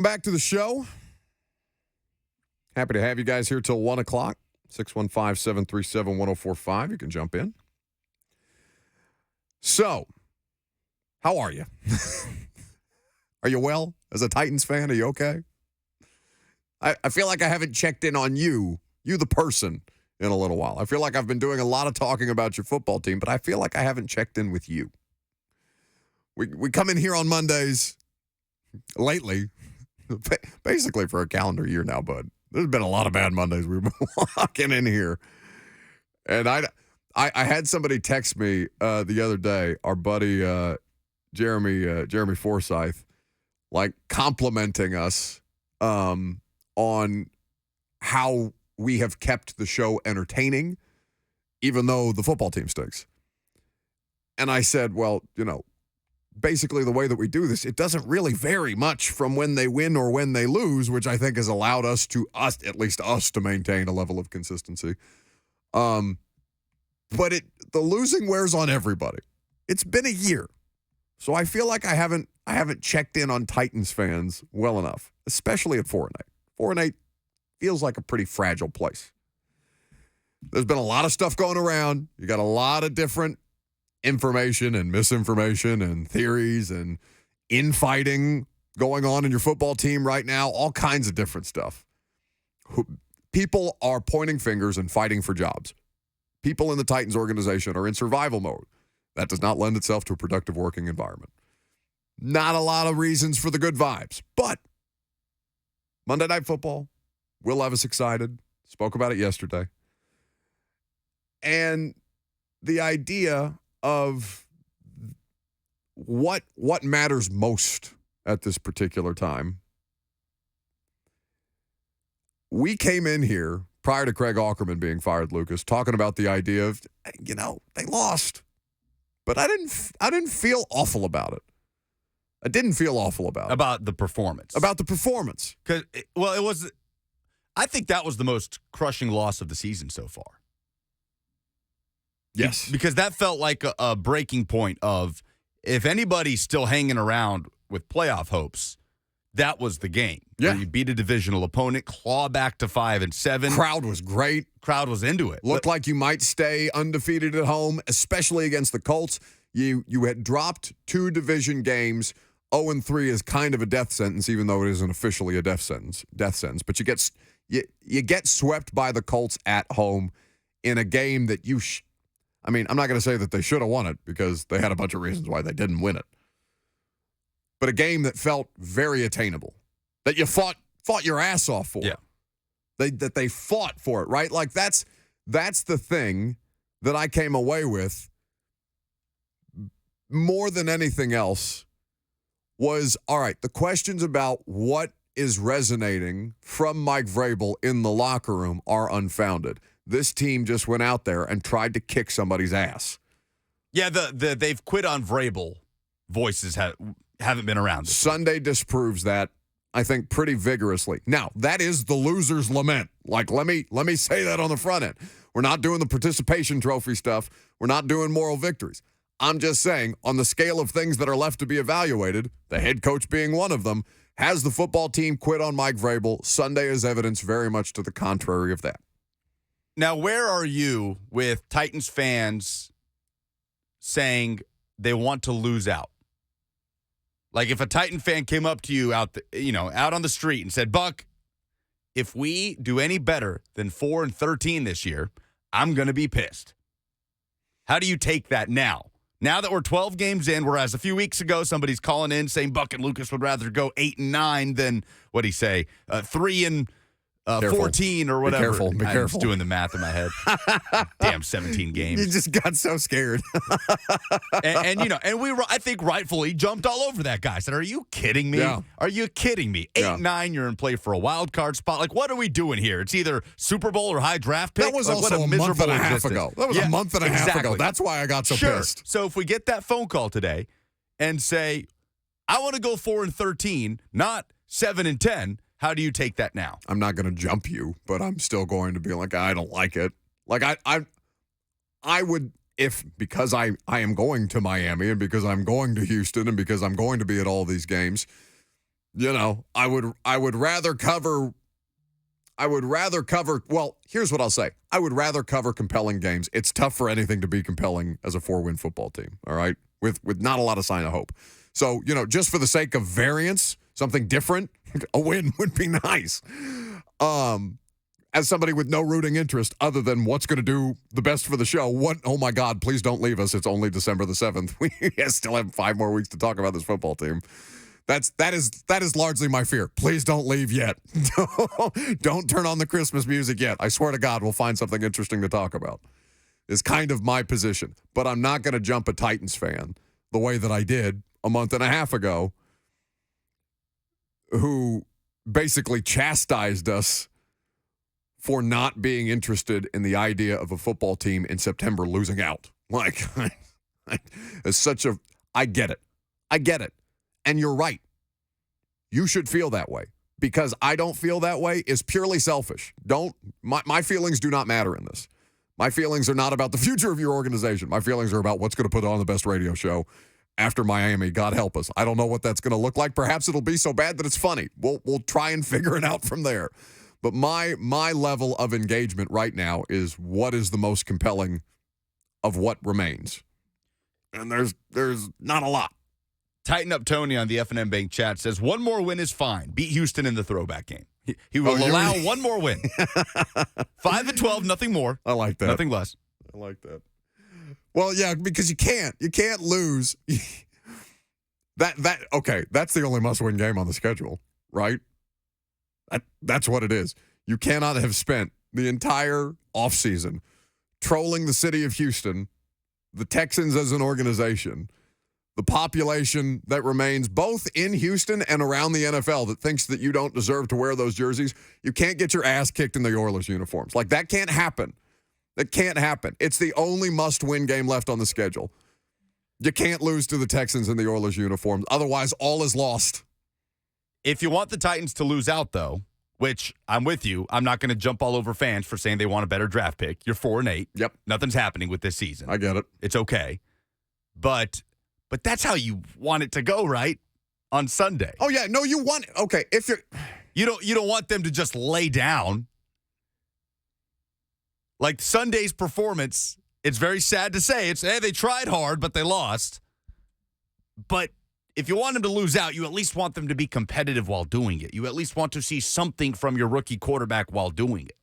Back to the show. Happy to have you guys here till 1 o'clock. 615-737-1045. You can jump in. So, how are you? Are you well? As a Titans fan, are you okay? I feel like I haven't checked in on you the person, in a little while. I feel like I've been doing a lot of talking about your football team, but I feel like I haven't checked in with you. We come in here on Mondays lately, basically for a calendar year now, bud. There's been a lot of bad Mondays we've been walking in here. And I had somebody text me the other day, our buddy Jeremy Forsyth, like complimenting us on how we have kept the show entertaining, even though the football team stinks. And I said, well, basically the way that we do this, it doesn't really vary much from when they win or when they lose, which I think has allowed us, at least us, to maintain a level of consistency. But the losing wears on everybody. It's been a year. So I feel like I haven't checked in on Titans fans well enough, especially at 4-8. 4-8 feels like a pretty fragile place. There's been a lot of stuff going around. You got a lot of different information and misinformation and theories and infighting going on in your football team right now, all kinds of different stuff. People are pointing fingers and fighting for jobs. People in the Titans organization are in survival mode. That does not lend itself to a productive working environment. Not a lot of reasons for the good vibes, but Monday Night Football will have us excited. Spoke about it yesterday. And the idea of what matters most at this particular time. We came in here prior to Craig Aukerman being fired, Lucas, talking about the idea of, they lost. But I didn't feel awful about it. I didn't feel awful about it. About the performance. About the performance. I think that was the most crushing loss of the season so far. Yes. Because that felt like a breaking point of, if anybody's still hanging around with playoff hopes, that was the game. Yeah. Where you beat a divisional opponent, claw back to 5-7. Crowd was great. Crowd was into it. Looked like you might stay undefeated at home, especially against the Colts. You had dropped 2 division games. 0-3 is kind of a death sentence, even though it isn't officially a death sentence. But you get swept by the Colts at home in a game that I'm not going to say that they should have won it, because they had a bunch of reasons why they didn't win it. But a game that felt very attainable, that you fought your ass off for. Yeah. That they fought for it, right? Like that's the thing that I came away with more than anything else was, all right, the questions about what is resonating from Mike Vrabel in the locker room are unfounded. This team just went out there and tried to kick somebody's ass. Yeah, they've quit on Vrabel voices haven't been around. Sunday disproves that, I think, pretty vigorously. Now, that is the loser's lament. Like, let me say that on the front end. We're not doing the participation trophy stuff. We're not doing moral victories. I'm just saying, on the scale of things that are left to be evaluated, the head coach being one of them, has the football team quit on Mike Vrabel? Sunday is evidence very much to the contrary of that. Now, where are you with Titans fans saying they want to lose out? Like, if a Titan fan came up to you out on the street and said, Buck, if we do any better than 4-13 this year, I'm going to be pissed. How do you take that now? Now that we're 12 games in, whereas a few weeks ago somebody's calling in saying Buck and Lucas would rather go 8-9 than, what'd he say, 3-14 or whatever. Be careful. I'm just doing the math in my head. Damn, 17 games. You just got so scared. and we, I think, rightfully jumped all over that guy. Said, "Are you kidding me? Yeah. Are you kidding me? 8-9, you're in play for a wild card spot. Like, what are we doing here? It's either Super Bowl or high draft pick." That was like, also what a month and a half ago. That was a month and a half ago. That's why I got so pissed. So if we get that phone call today and say, "I want to go 4-13, not 7-10," how do you take that now? I'm not going to jump you, but I'm still going to be like, I don't like it. Like, I would, because I am going to Miami and because I'm going to Houston and because I'm going to be at all these games, I would rather cover. Well, here's what I'll say. I would rather cover compelling games. It's tough for anything to be compelling as a 4-win football team, all right? With not a lot of sign of hope. So, just for the sake of variance, something different, a win would be nice. As somebody with no rooting interest other than what's going to do the best for the show, oh my God, please don't leave us. It's only December the 7th. We still have 5 more weeks to talk about this football team. That is largely my fear. Please don't leave yet. Don't turn on the Christmas music yet. I swear to God, we'll find something interesting to talk about. Is kind of my position. But I'm not going to jump a Titans fan the way that I did a month and a half ago, who basically chastised us for not being interested in the idea of a football team in September losing out. Like, it's such a, I get it. And you're right. You should feel that way. Because I don't feel that way is purely selfish. My feelings do not matter in this. My feelings are not about the future of your organization. My feelings are about what's going to put on the best radio show after Miami. God help us. I don't know what that's going to look like. Perhaps it'll be so bad that it's funny. We'll try and figure it out from there. But my level of engagement right now is what is the most compelling of what remains. And there's not a lot. Tighten Up Tony on the F&M Bank chat says, one more win is fine. Beat Houston in the throwback game. He will allow one more win. 5-12, nothing more. I like that. Nothing less. I like that. Well, yeah, because you can't lose. Okay, that's the only must-win game on the schedule, right? That's what it is. You cannot have spent the entire offseason trolling the city of Houston, the Texans as an organization, the population that remains both in Houston and around the NFL that thinks that you don't deserve to wear those jerseys. You can't get your ass kicked in the Oilers uniforms. Like, that can't happen. That can't happen. It's the only must-win game left on the schedule. You can't lose to the Texans in the Oilers uniforms. Otherwise, all is lost. If you want the Titans to lose out, though, which I'm with you, I'm not going to jump all over fans for saying they want a better draft pick. You're 4-8. Yep. Nothing's happening with this season. I get it. It's okay. But that's how you want it to go, right? On Sunday. Oh, yeah. No, you want it. Okay, if you're... You don't want them to just lay down. Like Sunday's performance, it's very sad to say. They tried hard, but they lost. But if you want them to lose out, you at least want them to be competitive while doing it. You at least want to see something from your rookie quarterback while doing it.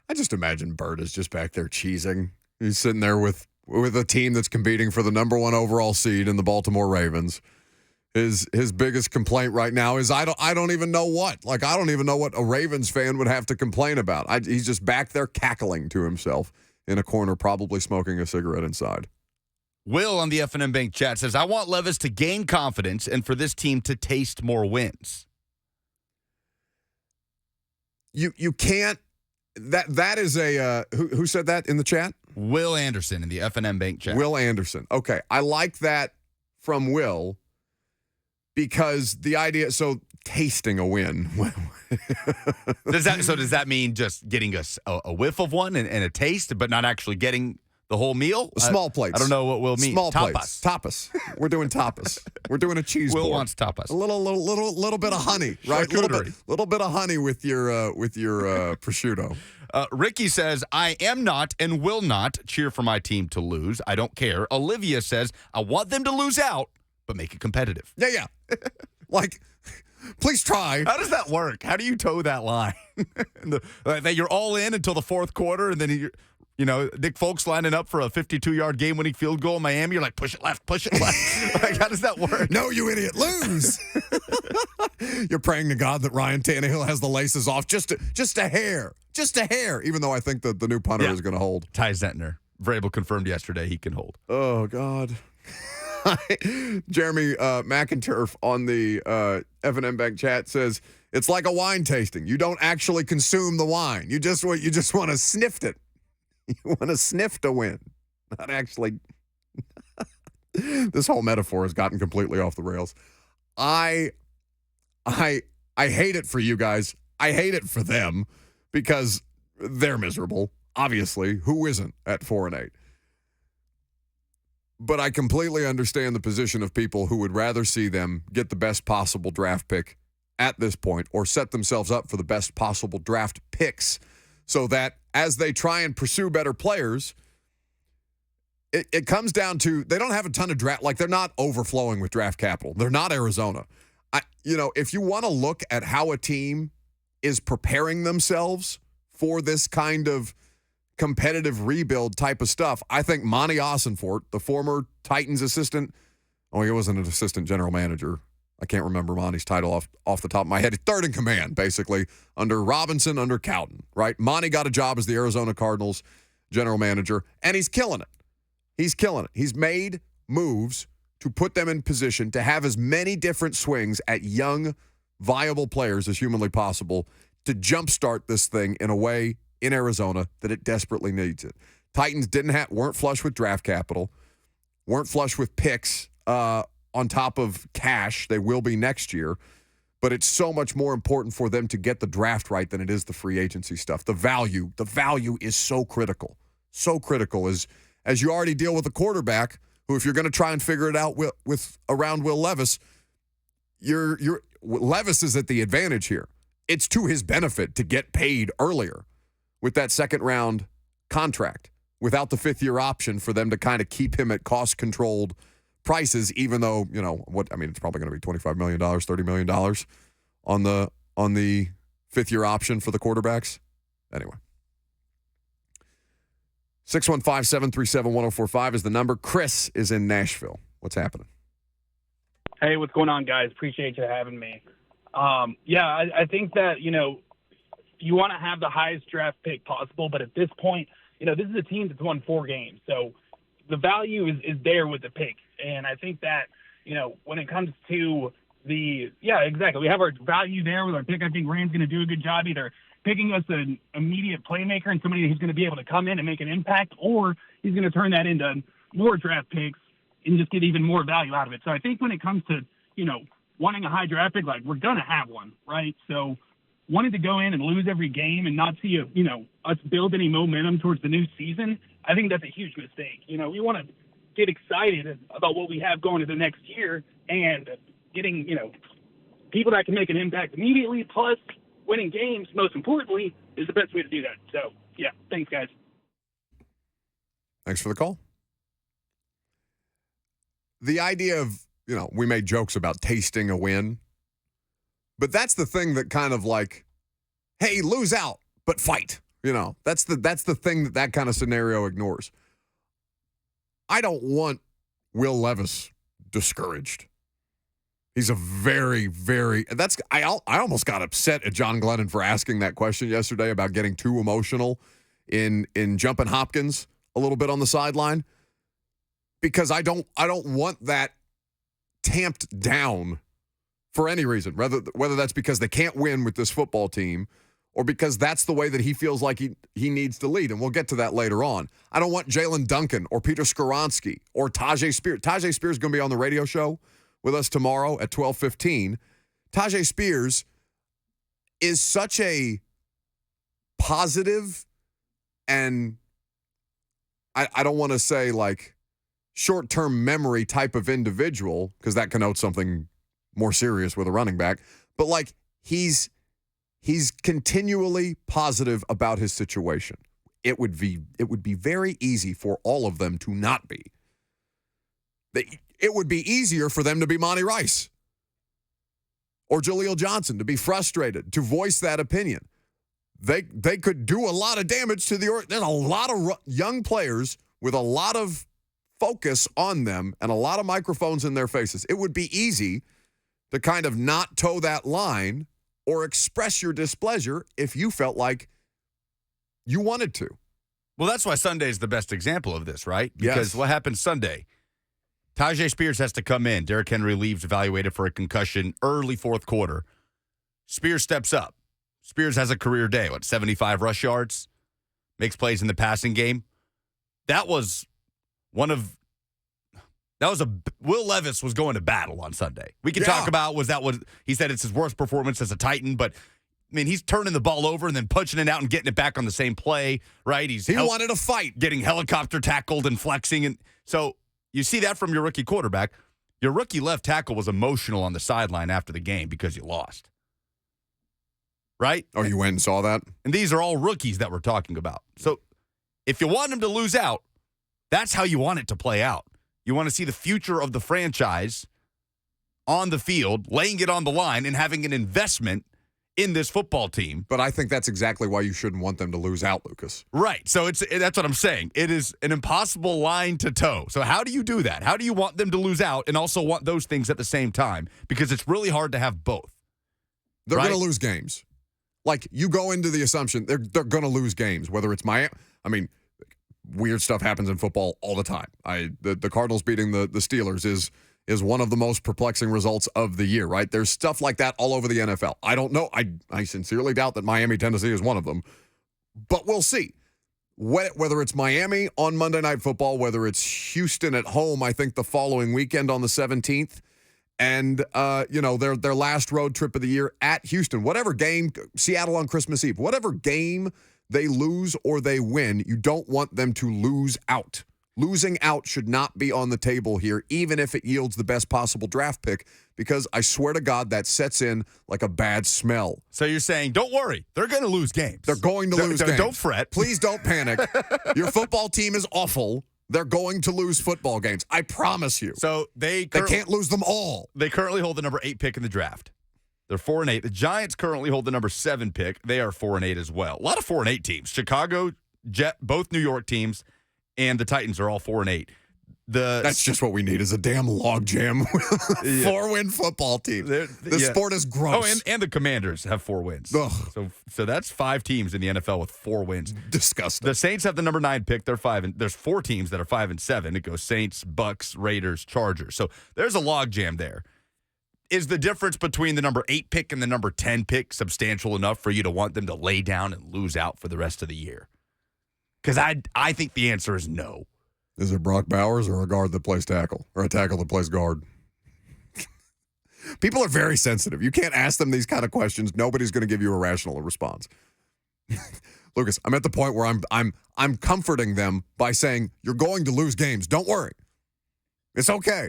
I just imagine Bird is just back there cheesing. He's sitting there with a team that's competing for the number 1 overall seed in the Baltimore Ravens. His biggest complaint right now is I don't even know what. Like, I don't even know what a Ravens fan would have to complain about. He's just back there cackling to himself in a corner, probably smoking a cigarette inside. Will on the F&M Bank chat says, I want Levis to gain confidence and for this team to taste more wins. You can't. That is a who said that in the chat? Will Anderson in the F&M Bank chat. Will Anderson. Okay, I like that from Will because the idea. So tasting a win. Does that mean just getting a whiff of one and a taste, but not actually getting the whole meal? Small plates. I don't know what Will means. Small tapas. Plates. Tapas. We're doing tapas. We're doing a cheese Will board. wants tapas. A little bit of honey, right? Little bit of honey with your prosciutto. Ricky says, I am not and will not cheer for my team to lose. I don't care. Olivia says, I want them to lose out, but make it competitive. Yeah. Like, please try. How does that work? How do you toe that line? That you're all in until the fourth quarter, and then Nick Folks lining up for a 52-yard game-winning field goal in Miami. You're like, push it left. Like, how does that work? No, you idiot, lose. You're praying to God that Ryan Tannehill has the laces off just a hair, even though I think that the new punter is going to hold. Ty Zentner. Vrabel confirmed yesterday he can hold. Oh, God. Jeremy McInturf on the F&M Bank chat says, it's like a wine tasting. You don't actually consume the wine. You just want to sniff it. You want to sniff to win, not actually. This whole metaphor has gotten completely off the rails. I hate it for you guys. I hate it for them because they're miserable. Obviously, who isn't at 4-8? But I completely understand the position of people who would rather see them get the best possible draft pick at this point or set themselves up for the best possible draft picks so that as they try and pursue better players, it comes down to they don't have a ton of draft. Like, they're not overflowing with draft capital. They're not Arizona. If you want to look at how a team is preparing themselves for this kind of competitive rebuild type of stuff, I think Monty Ossenfort, the former Titans assistant, he wasn't an assistant general manager. I can't remember Monty's title off the top of my head. Third in command, basically, under Robinson, under Cowden, right? Monty got a job as the Arizona Cardinals general manager, and he's killing it. He's killing it. He's made moves to put them in position to have as many different swings at young, viable players as humanly possible to jumpstart this thing in a way in Arizona that it desperately needs it. Titans weren't flush with draft capital, weren't flush with picks on top of cash. They will be next year, but it's so much more important for them to get the draft right than it is the free agency stuff. The value is so critical as you already deal with a quarterback who, if you're going to try and figure it out with around Will Levis, Levis is at the advantage here. It's to his benefit to get paid earlier with that second-round contract without the fifth-year option for them to kind of keep him at cost-controlled prices, even though, it's probably going to be $25 million, $30 million on the fifth-year option for the quarterbacks. Anyway. 615-737-1045 is the number. Chris is in Nashville. What's happening? Hey, what's going on, guys? Appreciate you having me. I think that, you want to have the highest draft pick possible, but at this point, this is a team that's won 4 games. So the value is there with the pick. And I think that, when it comes to exactly. We have our value there with our pick. I think Rand's going to do a good job either picking us an immediate playmaker and somebody who's going to be able to come in and make an impact, or he's going to turn that into more draft picks and just get even more value out of it. So I think when it comes to, wanting a high draft pick, we're going to have one, right? So wanting to go in and lose every game and not see, us build any momentum towards the new season, I think that's a huge mistake. We want to get excited about what we have going into the next year, and getting, people that can make an impact immediately, plus winning games, most importantly, is the best way to do that. So, thanks, guys. Thanks for the call. The idea of, we made jokes about tasting a win, but that's the thing that kind of hey, lose out, but fight. That's the thing that kind of scenario ignores. I don't want Will Levis discouraged. He's a very, very – I almost got upset at John Glennon for asking that question yesterday about getting too emotional in jumping Hopkins a little bit on the sideline, because I don't want that tamped down for any reason, whether that's because they can't win with this football team or because that's the way that he feels like he needs to lead. And we'll get to that later on. I don't want Jalen Duncan or Peter Skoronski or Tajay Spears. Tajay Spears is going to be on the radio show with us tomorrow at 12:15. Tajay Spears is such a positive, and I don't want to say short-term memory type of individual, because that connotes something more serious with a running back, but he's continually positive about his situation. It would be very easy for all of them to not be. It would be easier for them to be Monty Rice or Jaleel Johnson, to be frustrated, to voice that opinion. They could do a lot of damage to there's a lot of young players with a lot of focus on them and a lot of microphones in their faces. It would be easy to kind of not toe that line or express your displeasure if you felt like you wanted to. Well, that's why Sunday is the best example of this, right? Because what happened Sunday? Tajay Spears has to come in. Derrick Henry leaves evaluated for a concussion early fourth quarter. Spears steps up. Spears has a career day, 75 rush yards, makes plays in the passing game. Will Levis was going to battle on Sunday. We can talk about, he said it's his worst performance as a Titan, but he's turning the ball over and then punching it out and getting it back on the same play, right? He wanted a fight. Getting helicopter tackled and flexing. And so you see that from your rookie quarterback. Your rookie left tackle was emotional on the sideline after the game because you lost. Right? Oh, you went and saw that? And these are all rookies that we're talking about. So if you want them to lose out, that's how you want it to play out. You want to see the future of the franchise on the field, laying it on the line, and having an investment in this football team. But I think that's exactly why you shouldn't want them to lose out, Lucas. Right. So that's what I'm saying. It is an impossible line to toe. So how do you do that? How do you want them to lose out and also want those things at the same time? Because it's really hard to have both. They're Right? going to lose games. Like, you go into the assumption they're going to lose games, whether it's Miami. I mean, weird stuff happens in football all the time. The Cardinals beating the Steelers is one of the most perplexing results of the year, right? There's stuff like that all over the NFL. I don't know. I sincerely doubt that Miami, Tennessee is one of them, but we'll see. Whether it's Miami on Monday Night Football, whether it's Houston at home, I think the following weekend on the 17th, and their last road trip of the year at Houston, whatever game, Seattle on Christmas Eve, whatever game they lose or they win, you don't want them to lose out. Losing out should not be on the table here, even if it yields the best possible draft pick, because I swear to God that sets in like a bad smell. So you're saying, don't worry, they're going to lose games. They're going to lose games. Don't fret. Please don't panic. Your football team is awful. They're going to lose football games. I promise you. So they can't lose them all. They currently hold the number 8 pick in the draft. They're 4-8. The Giants currently hold the number 7 pick. They are 4-8 as well. A lot of 4-8 teams. Chicago, both New York teams, and the Titans are all 4-8. That's just what we need is a damn logjam. 4-win football team. The sport is gross. Oh, and the Commanders have 4 wins. Ugh. So that's 5 teams in the NFL with 4 wins. Disgusting. The Saints have the number 9 pick. They're 5, and there's 4 teams that are 5-7. It goes Saints, Bucks, Raiders, Chargers. So there's a logjam there. Is the difference between the number 8 pick and the number 10 pick substantial enough for you to want them to lay down and lose out for the rest of the year? Because I think the answer is no. Is it Brock Bowers or a guard that plays tackle or a tackle that plays guard? People are very sensitive. You can't ask them these kind of questions. Nobody's going to give you a rational response. Lucas, I'm at the point where I'm comforting them by saying you're going to lose games. Don't worry. It's okay.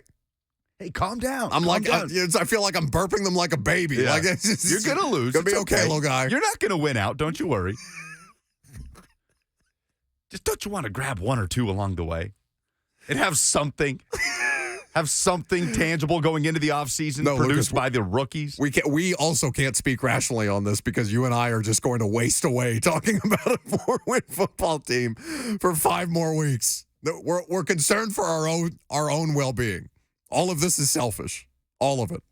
Hey, calm down. I feel like I'm burping them like a baby. Yeah. Like You're going to lose. Gonna be okay, little guy. You're not going to win out. Don't you worry. Just don't you want to grab 1 or 2 along the way and have something tangible going into the offseason produced by the rookies? We also can't speak rationally on this because you and I are just going to waste away talking about a 4-win football team for 5 more weeks. We're concerned for our own well-being. All of this is selfish. All of it.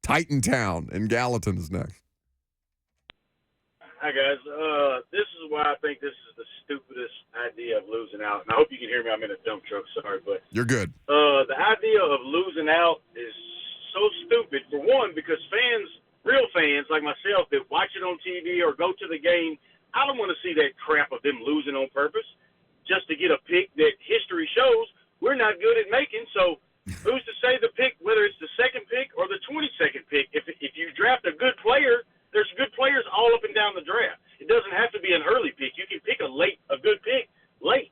Titan Town in Gallatin is next. Hi, guys. This is why I think this is the stupidest idea of losing out. And I hope you can hear me. I'm in a dump truck. Sorry, but You're good. the idea of losing out is so stupid. For one, because real fans like myself that watch it on TV or go to the game, I don't want to see that crap of them losing on purpose just to get a pick that history shows we're not good at making. So who's to say the pick, whether it's the second pick or the 22nd pick, if you draft a good player, there's good players all up and down the draft. It doesn't have to be an early pick. You can pick a good pick late.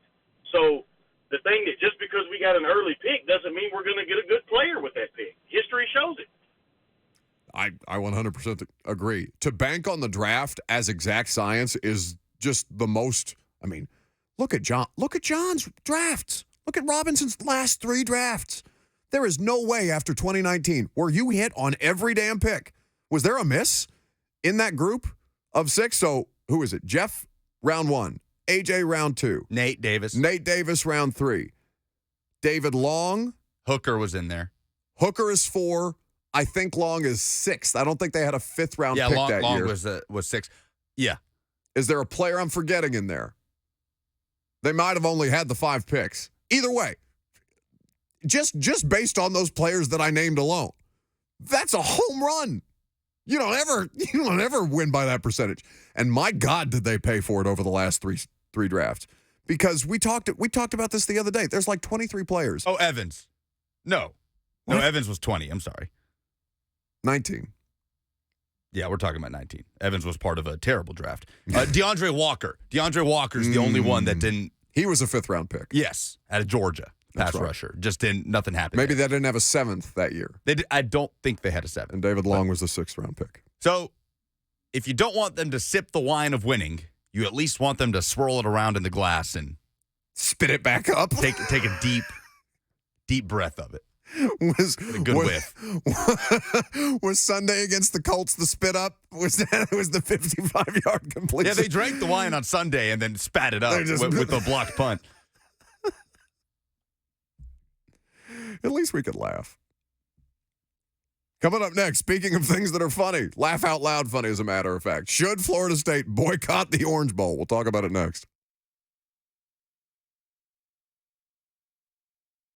So the thing that just because we got an early pick doesn't mean we're going to get a good player with that pick. History shows it. I 100% agree. To bank on the draft as exact science is just the most. I mean, look at John's drafts. Look at Robinson's last 3 drafts. There is no way after 2019 where you hit on every damn pick. Was there a miss in that group of 6? So who is it? Jeff, round 1. AJ, round 2. Nate Davis, round 3. David Long. Hooker was in there. Hooker is 4. I think Long is 6th. I don't think they had a 5th round pick that Long year. was 6. Yeah. Is there a player I'm forgetting in there? They might have only had the 5 picks. Either way, just based on those players that I named alone, that's a home run. You don't ever win by that percentage. And my God, did they pay for it over the last three drafts? Because we talked about this the other day. There's like 23 players. Oh, Evans. No, Evans was 20. I'm sorry. 19. Yeah, we're talking about 19. Evans was part of a terrible draft. DeAndre Walker. DeAndre Walker's the only one that didn't. He was a 5th round pick. Yes, out of Georgia. pass right. rusher. Just nothing happened. Maybe there. they didn't have a 7th that year. I don't think they had a 7. And David Long was the 6th-round pick. So if you don't want them to sip the wine of winning, you at least want them to swirl it around in the glass and Spit it back up. take a deep breath of it. Was A good whiff. Was Sunday against the Colts the spit up? Was the 55-yard completion? Yeah, they drank the wine on Sunday and then spat it up They just- with the blocked punt. At least we could laugh. Coming up next, speaking of things that are funny, laugh out loud funny as a matter of fact. Should Florida State boycott the Orange Bowl? We'll talk about it next.